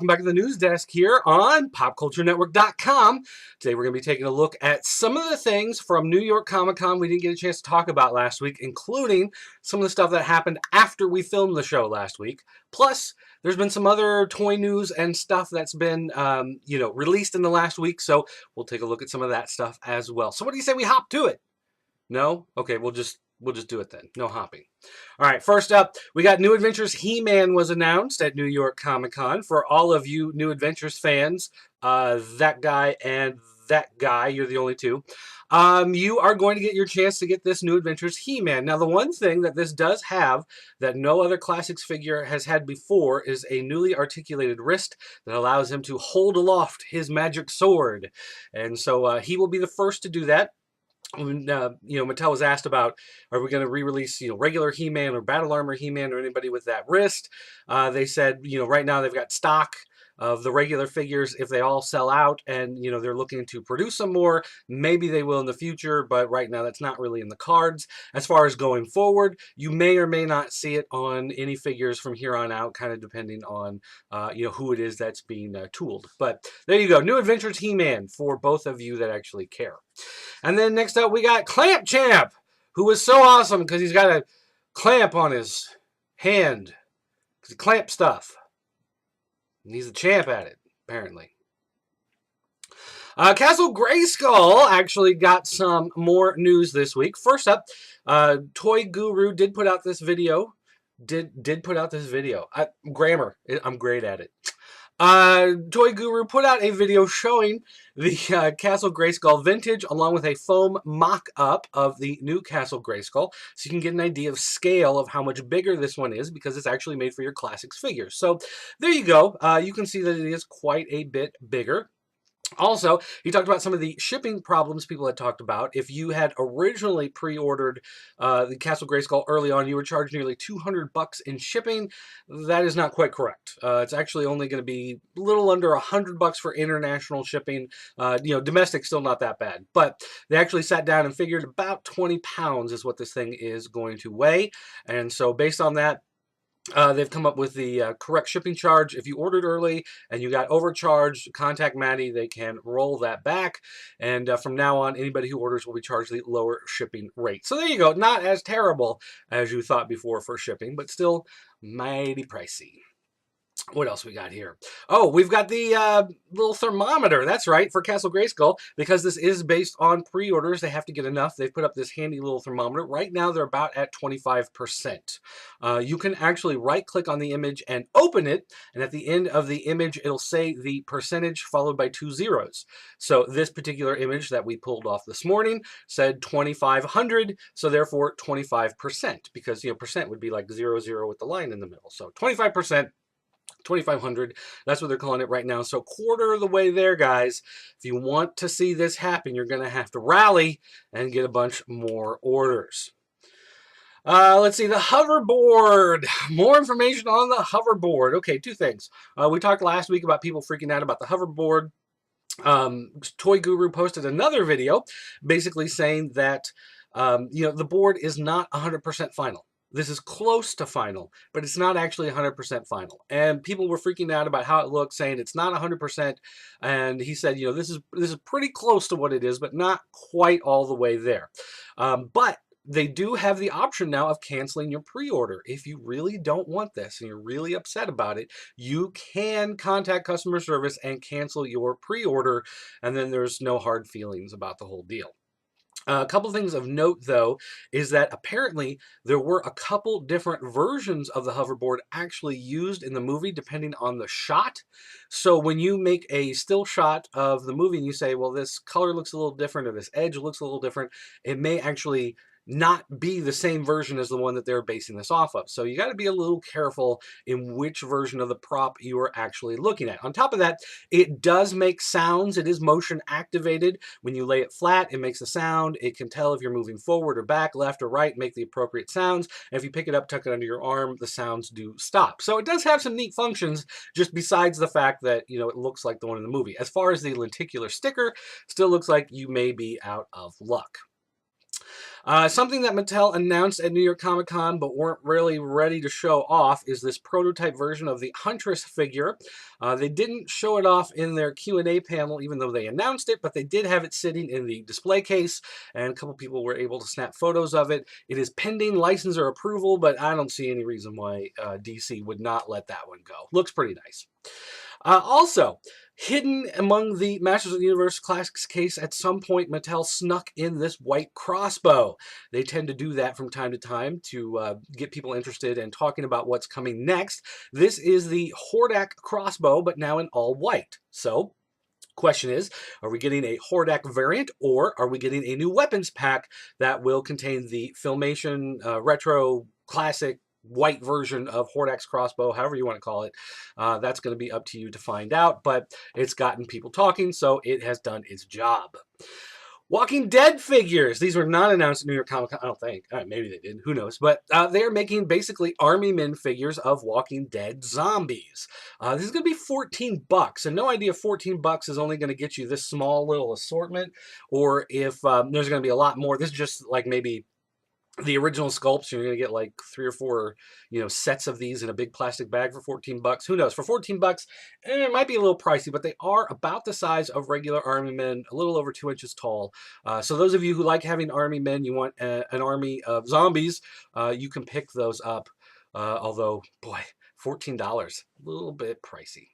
welcome back to the news desk here on PopCultureNetwork.com. Today we're going to be taking a look at some of the things from New York Comic Con we didn't get a chance to talk about last week, including some of the stuff that happened after we filmed the show last week. Plus, there's been some other toy news and stuff that's been, released in the last week, so we'll take a look at some of that stuff as well. So what do you say we hop to it? No? Okay, we'll just do it then. No hopping. All right, first up, we got New Adventures He-Man was announced at New York Comic Con. For all of you New Adventures fans, that guy and that guy, you're the only two, you are going to get your chance to get this New Adventures He-Man. Now, the one thing that this does have that no other Classics figure has had before is a newly articulated wrist that allows him to hold aloft his magic sword. And so he will be the first to do that. When Mattel was asked about, are we going to re-release regular He-Man or Battle Armor He-Man or anybody with that wrist, they said right now they've got stock of the regular figures. If they all sell out and they're looking to produce some more, maybe they will in the future, but right now that's not really in the cards. As far as going forward, you may or may not see it on any figures from here on out, kind of depending on who it is that's being tooled. But there you go, New Adventures He-Man for both of you that actually care. And then next up we got Clamp Champ, who was so awesome because he's got a clamp on his hand because he clamps stuff. And he's a champ at it, apparently. Castle Grayskull actually got some more news this week. First up, Toy Guru did put out this video. Did put out this video. Grammar, I'm great at it. Toy Guru put out a video showing the Castle Grayskull Vintage along with a foam mock-up of the new Castle Grayskull, so you can get an idea of scale of how much bigger this one is because it's actually made for your Classics figures. So there you go. You can see that it is quite a bit bigger. Also, he talked about some of the shipping problems people had talked about. If you had originally pre-ordered the Castle Grayskull early on, you were charged nearly $200 in shipping. That is not quite correct. It's actually only going to be a little under $100 for international shipping. Domestic still not that bad, but they actually sat down and figured about 20 pounds is what this thing is going to weigh. And so based on that, they've come up with the correct shipping charge. If you ordered early and you got overcharged, contact Maddie. They can roll that back. And from now on, anybody who orders will be charged the lower shipping rate. So there you go. Not as terrible as you thought before for shipping, but still mighty pricey. What else we got here? Oh, we've got the little thermometer. That's right, for Castle Grayskull. Because this is based on pre-orders, they have to get enough. They've put up this handy little thermometer. Right now, they're about at 25%. You can actually right-click on the image and open it. And at the end of the image, it'll say the percentage followed by 2 zeros. So this particular image that we pulled off this morning said 2,500. So therefore, 25%. Because, percent would be like 00 with the line in the middle. So 25%. 2,500, that's what they're calling it right now. So quarter of the way there, guys. If you want to see this happen, you're going to have to rally and get a bunch more orders. Let's see, the hoverboard. More information on the hoverboard. Okay, two things. We talked last week about people freaking out about the hoverboard. Toy Guru posted another video basically saying that the board is not 100% final. This is close to final, but it's not actually 100% final. And people were freaking out about how it looks, saying it's not 100%. And he said, this is pretty close to what it is, but not quite all the way there. But they do have the option now of canceling your pre-order. If you really don't want this and you're really upset about it, you can contact customer service and cancel your pre-order. And then there's no hard feelings about the whole deal. A couple things of note, though, is that apparently there were a couple different versions of the hoverboard actually used in the movie depending on the shot. So when you make a still shot of the movie and you say, well, this color looks a little different or this edge looks a little different, it may actually not be the same version as the one that they're basing this off of. So you got to be a little careful in which version of the prop you are actually looking at. On top of that, it does make sounds. It is motion activated. When you lay it flat, it makes a sound. It can tell if you're moving forward or back, left or right, make the appropriate sounds. And if you pick it up, tuck it under your arm, the sounds do stop. So it does have some neat functions, just besides the fact that, it looks like the one in the movie. As far as the lenticular sticker, still looks like you may be out of luck. Something that Mattel announced at New York Comic Con but weren't really ready to show off is this prototype version of the Huntress figure. They didn't show it off in their Q&A panel, even though they announced it, but they did have it sitting in the display case, and a couple people were able to snap photos of it. It is pending licensor approval, but I don't see any reason why DC would not let that one go. Looks pretty nice. Also, hidden among the Masters of the Universe Classics case, at some point Mattel snuck in this white crossbow. They tend to do that from time to time to get people interested and talking about what's coming next. This is the Hordak crossbow, but now in all white. So, question is, are we getting a Hordak variant, or are we getting a new weapons pack that will contain the Filmation retro classic white version of Hordak's crossbow, however you want to call it? That's going to be up to you to find out, but it's gotten people talking, so it has done its job. Walking Dead figures. These were not announced at New York Comic Con, I don't think. Maybe they did, who knows. But they're making basically Army Men figures of Walking Dead zombies. This is going to be $14, and no idea if $14 is only going to get you this small little assortment, or if there's going to be a lot more. This is just like maybe the original sculpts. You're going to get like 3 or 4, sets of these in a big plastic bag for $14. Who knows? For $14, it might be a little pricey, but they are about the size of regular Army Men, a little over 2 inches tall. So those of you who like having Army Men, you want an army of zombies, you can pick those up. Although, boy, $14, a little bit pricey.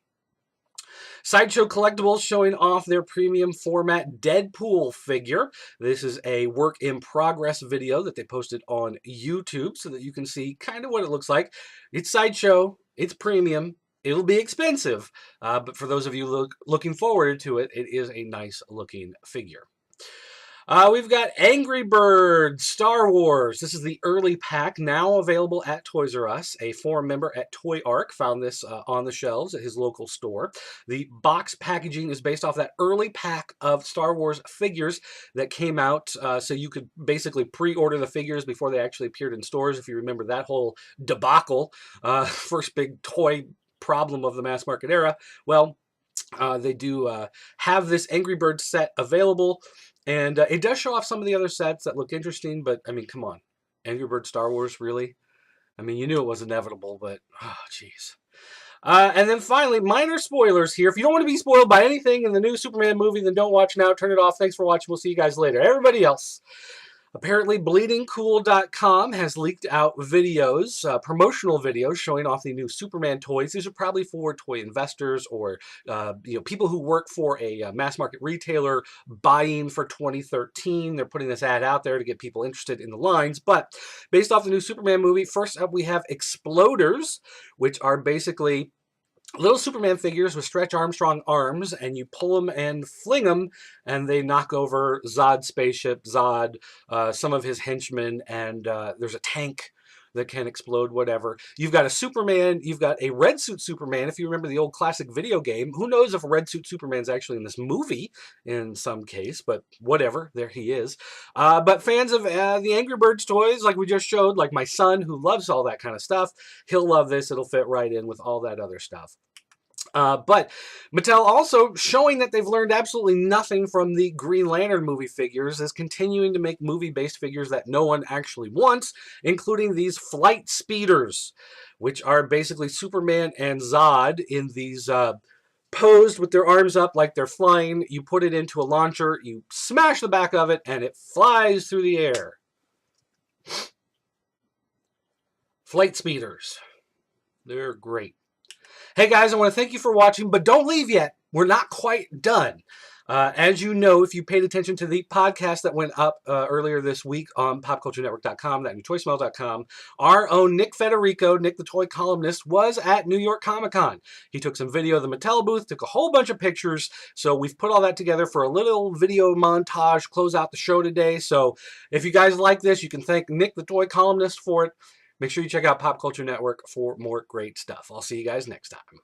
Sideshow Collectibles showing off their premium format Deadpool figure. This is a work in progress video that they posted on YouTube so that you can see kind of what it looks like. It's Sideshow, it's premium, it'll be expensive, but for those of you looking forward to it, it is a nice looking figure. We've got Angry Birds Star Wars. This is the early pack, now available at Toys R Us. A forum member at Toy Arc found this on the shelves at his local store. The box packaging is based off that early pack of Star Wars figures that came out, so you could basically pre-order the figures before they actually appeared in stores, if you remember that whole debacle, first big toy problem of the mass market era. Well, they do have this Angry Birds set available. And it does show off some of the other sets that look interesting, but, I mean, come on. Angry Birds Star Wars, really? I mean, you knew it was inevitable, but, oh, jeez. And then finally, minor spoilers here. If you don't want to be spoiled by anything in the new Superman movie, then don't watch now. Turn it off. Thanks for watching. We'll see you guys later. Everybody else. Apparently, BleedingCool.com has leaked out videos, promotional videos, showing off the new Superman toys. These are probably for toy investors or people who work for a mass market retailer buying for 2013. They're putting this ad out there to get people interested in the lines. But based off the new Superman movie, first up we have Exploders, which are basically little Superman figures with Stretch Armstrong arms, and you pull them and fling them, and they knock over Zod's spaceship, Zod, some of his henchmen, and there's a tank that can explode, whatever. You've got a Superman, you've got a red suit Superman, if you remember the old classic video game. Who knows if a red suit Superman's actually in this movie in some case, but whatever, there he is. But fans of the Angry Birds toys, like we just showed, like my son who loves all that kind of stuff, he'll love this. It'll fit right in with all that other stuff. But Mattel also showing that they've learned absolutely nothing from the Green Lantern movie figures, is continuing to make movie-based figures that no one actually wants, including these Flight Speeders, which are basically Superman and Zod in these posed with their arms up like they're flying. You put it into a launcher, you smash the back of it, and it flies through the air. Flight Speeders. They're great. Hey guys, I want to thank you for watching, but don't leave yet. We're not quite done. As you know, if you paid attention to the podcast that went up earlier this week on popculturenetwork.com, thatnewtoysmell.com, our own Nick Federico, Nick the Toy Columnist, was at New York Comic Con. He took some video of the Mattel booth, took a whole bunch of pictures, so we've put all that together for a little video montage, close out the show today. So if you guys like this, you can thank Nick the Toy Columnist for it. Make sure you check out Pop Culture Network for more great stuff. I'll see you guys next time.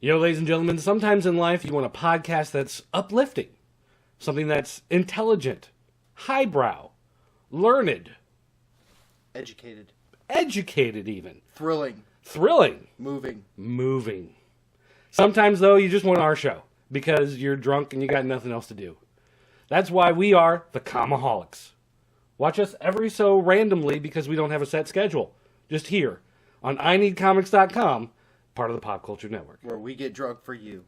You know, ladies and gentlemen, sometimes in life you want a podcast that's uplifting, something that's intelligent, highbrow, learned, educated even, thrilling, moving. Sometimes, though, you just want our show because you're drunk and you got nothing else to do. That's why we are the Comaholics. Watch us every so randomly because we don't have a set schedule. Just here on INeedComics.com, part of the Pop Culture Network. Where we get drunk for you.